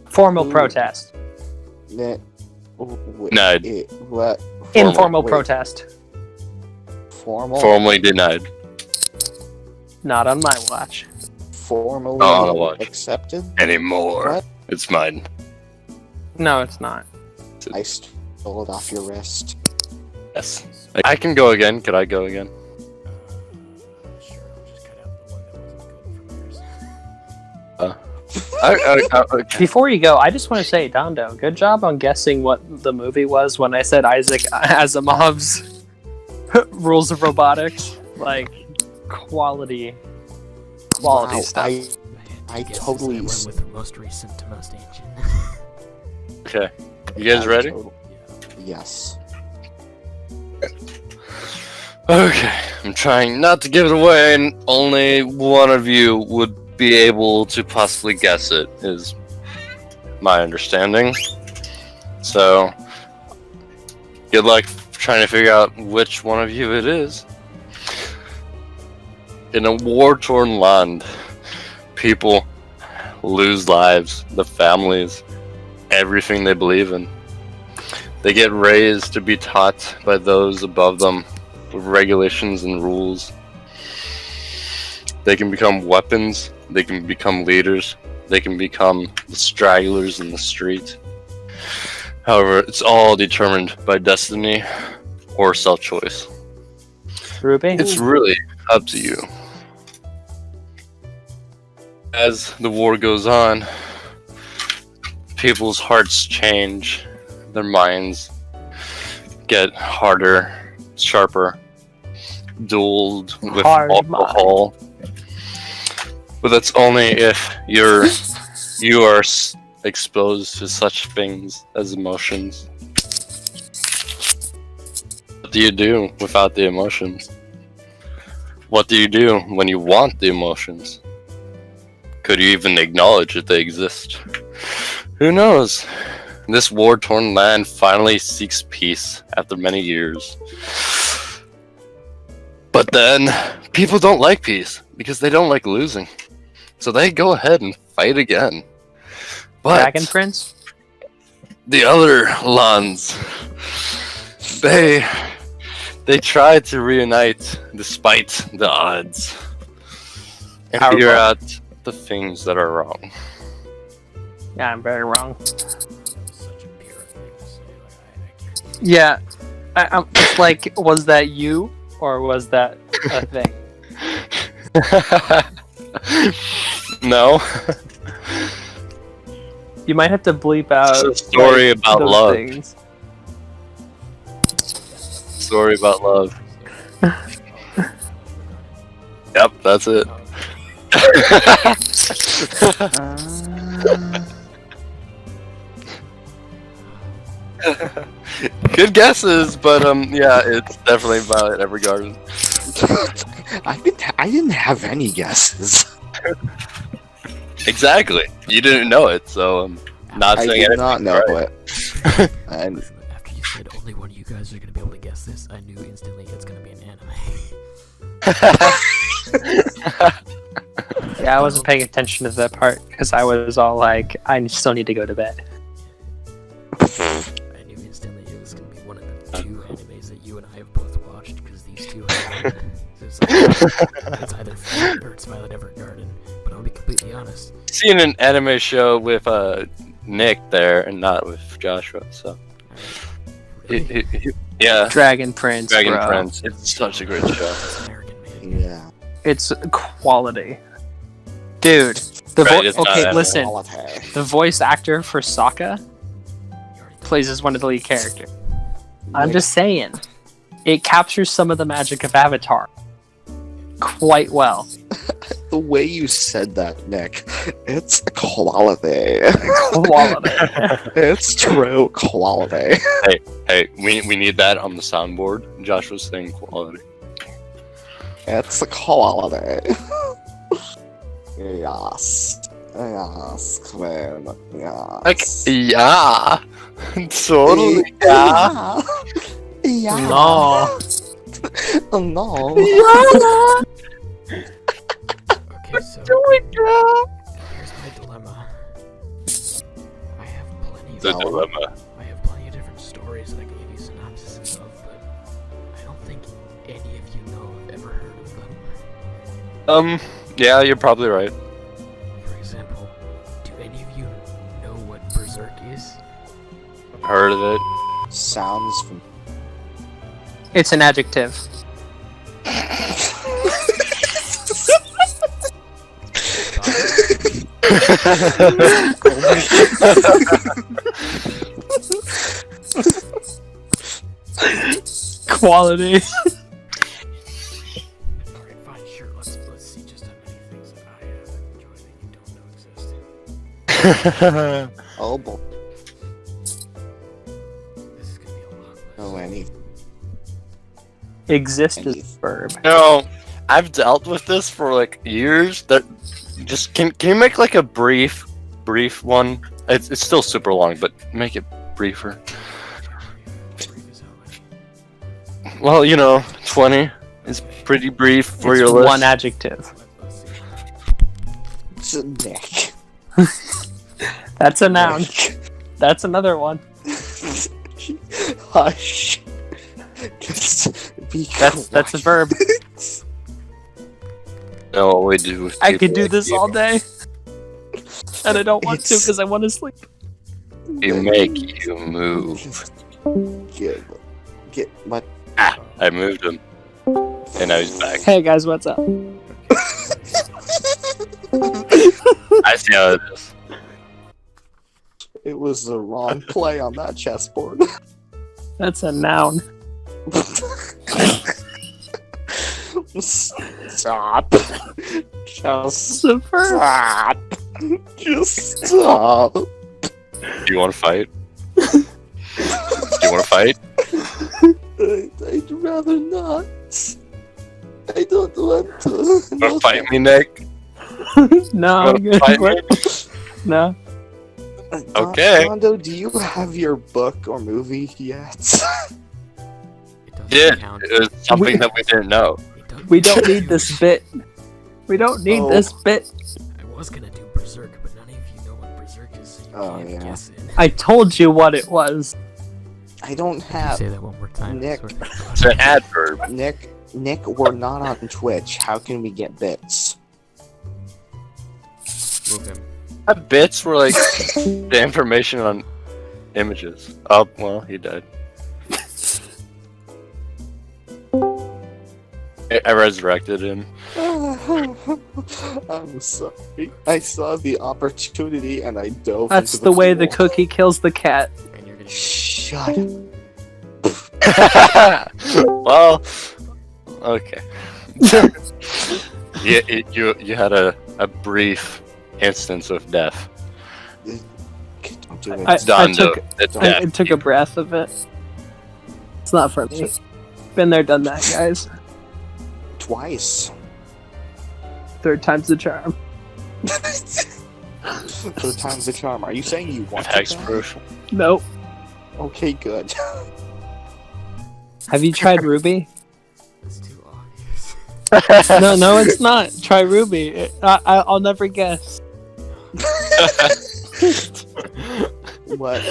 Formal protest. What? Informal Wait. protest. Formal. Formally denied. Not on my watch. Formally Oh, watch. accepted. Anymore. What? It's mine. No, it's not. I stole it off your wrist. Yes. I can go again. Could I go again? Sure, I'll just cut out the one that wasn't good from yours. Okay. Before you go, I just want to say, Dondo, good job on guessing what the movie was when I said Isaac Asimov's Rules of Robotics. Like, quality Wow, stuff. I Guess totally I went with most recent to most ancient. Okay. You guys ready? Yes. Okay. I'm trying not to give it away, and only one of you would be able to possibly guess it, is my understanding. So, good luck trying to figure out which one of you it is. In a war-torn land, people lose lives, the families, everything they believe in. They get raised to be taught by those above them with regulations and rules. They can become weapons, they can become leaders, they can become the stragglers in the street. However, it's all determined by destiny or self-choice. Ruby? It's really up to you. As the war goes on, people's hearts change, their minds get harder, sharper, dueled with Hard alcohol. But that's only if you are exposed to such things as emotions. What do you do without the emotions? What do you do when you want the emotions? Could you even acknowledge that they exist? Who knows? This war-torn land finally seeks peace after many years. But then, people don't like peace because they don't like losing. So they go ahead and fight again. But Dragon Prince? the other lands, they try to reunite despite the odds and How figure wrong? out the things that are wrong. Yeah, I'm very wrong. Such a pure thing to say. Like, I can't. Yeah. It's like, was that you? Or was that a thing? No. You might have to bleep out It's a story about those love. things. Story about love. Yep, that's it. Good guesses, but yeah, it's definitely Violet Evergarden. I didn't have any guesses. Exactly. You didn't know it, so not I saying did anything. not know right? it. And After you said only one of you guys are gonna be able to guess this, I knew instantly it's gonna be an anime. Yeah, I wasn't paying attention to that part because I was all like, I still need to go to bed. I knew instantly it was gonna be one of the two animes that you and I have both watched because these two are. It's either Fire or it's Violet Evergarden. But I'll be completely honest. Seeing an anime show with Nick there and not with Joshua, so Really? yeah, Dragon Prince, Dragon bro. Prince. It's such a great show. It's American man. yeah. It's quality. Dude, Right, it's not okay, anime. listen. Quality. The voice actor for Sokka You already told plays as one of the lead characters. I'm just saying, it captures some of the magic of Avatar quite well. The way you said that, Nick, it's quality. Quality. It's true quality. Hey, we need that on the soundboard. Josh was saying quality. It's quality. Yes. Yes, man. Yes. Like, yeah. Totally, yeah. Yeah. No. No. Okay, so here's my dilemma. I have plenty. The dilemma. I have plenty of different stories that I can give you synopsises of, but I don't think any of you know have ever heard of them. Yeah, you're probably right. For example, do any of you know what berserk is? Heard of it. Sounds from. It's an adjective. Quality. Alright, fine, sure. Let's see just how many things that I enjoy that you don't know exist. Oh boy. This is gonna be a lot less. No, any. Exist is a verb. No, I've dealt with this for like years. That just can you make like a brief one? It's still super long, but make it briefer. Well, 20 is pretty brief for It's your list. one adjective. Let's see. It's a Nick. That's a noun. Nick. That's another one. Hush. Just be That's a verb. No, what we do with I people could do like this you. all day. And I don't want to It's- because I want to sleep. You make you move. Get what? I moved him, and now he's back. Hey guys, what's up? I see how it is. It was the wrong play on that chessboard. That's a noun. Stop. Just It's a verb. stop. Just stop. Do you want to fight? Do you want to fight? I'd rather not. I don't want to. Want to fight me, Nick? No, I'm Wanna good. fight me? No. Okay. Dondo, do you have your book or movie yet? It doesn't Yeah, count. it was something that we didn't know. It doesn't We don't count. need this bit. We don't need Oh. this bit. I was gonna do berserk, but none of you know what berserk is, so you Oh, can't yeah. guess it. I told you what it was. I don't Can you have. say that one more time? Nick. I swear to God. It's an adverb. Nick, we're not on Twitch. How can we get bits? Move him. Bits were like the information on images. Oh, well, he died. I resurrected him. I'm sorry. I saw the opportunity and I dove. That's into the way the pool. cookie kills the cat. And you're gonna Shut up. Well, okay. You had a brief instance of death. Don't do it. I Dondo. took- It's I death. took a breath of it. It's not for me. Been there, done that, guys. Twice. Third time's the charm. Third time's the charm. Are you saying you want Hexproof. Nope. Okay, good. Have you tried Ruby? That's too obvious. No, it's not. Try Ruby. I'll never guess. What?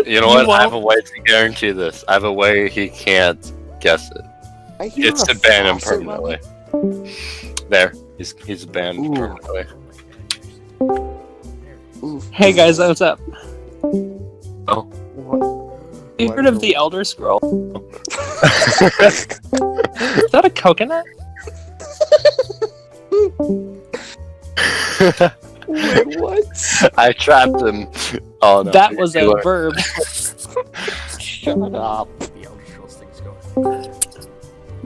You know what? I have a way to guarantee this. I have a way he can't guess it. I hear It's a to ban him faucet permanently. There. He's banned Ooh. permanently. Oh Oof. Hey guys, what's up? What? You What heard of the- the Elder Scroll? Is that a coconut? Wait, what? I trapped him. Oh no. That was a You are- verb. Shut up. The Elder Scrolls thing's going.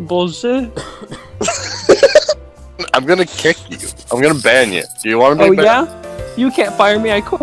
Bullshit. I'm gonna kick you. I'm gonna ban you. Do you want to Oh be banned? yeah? You can't fire me, I quit.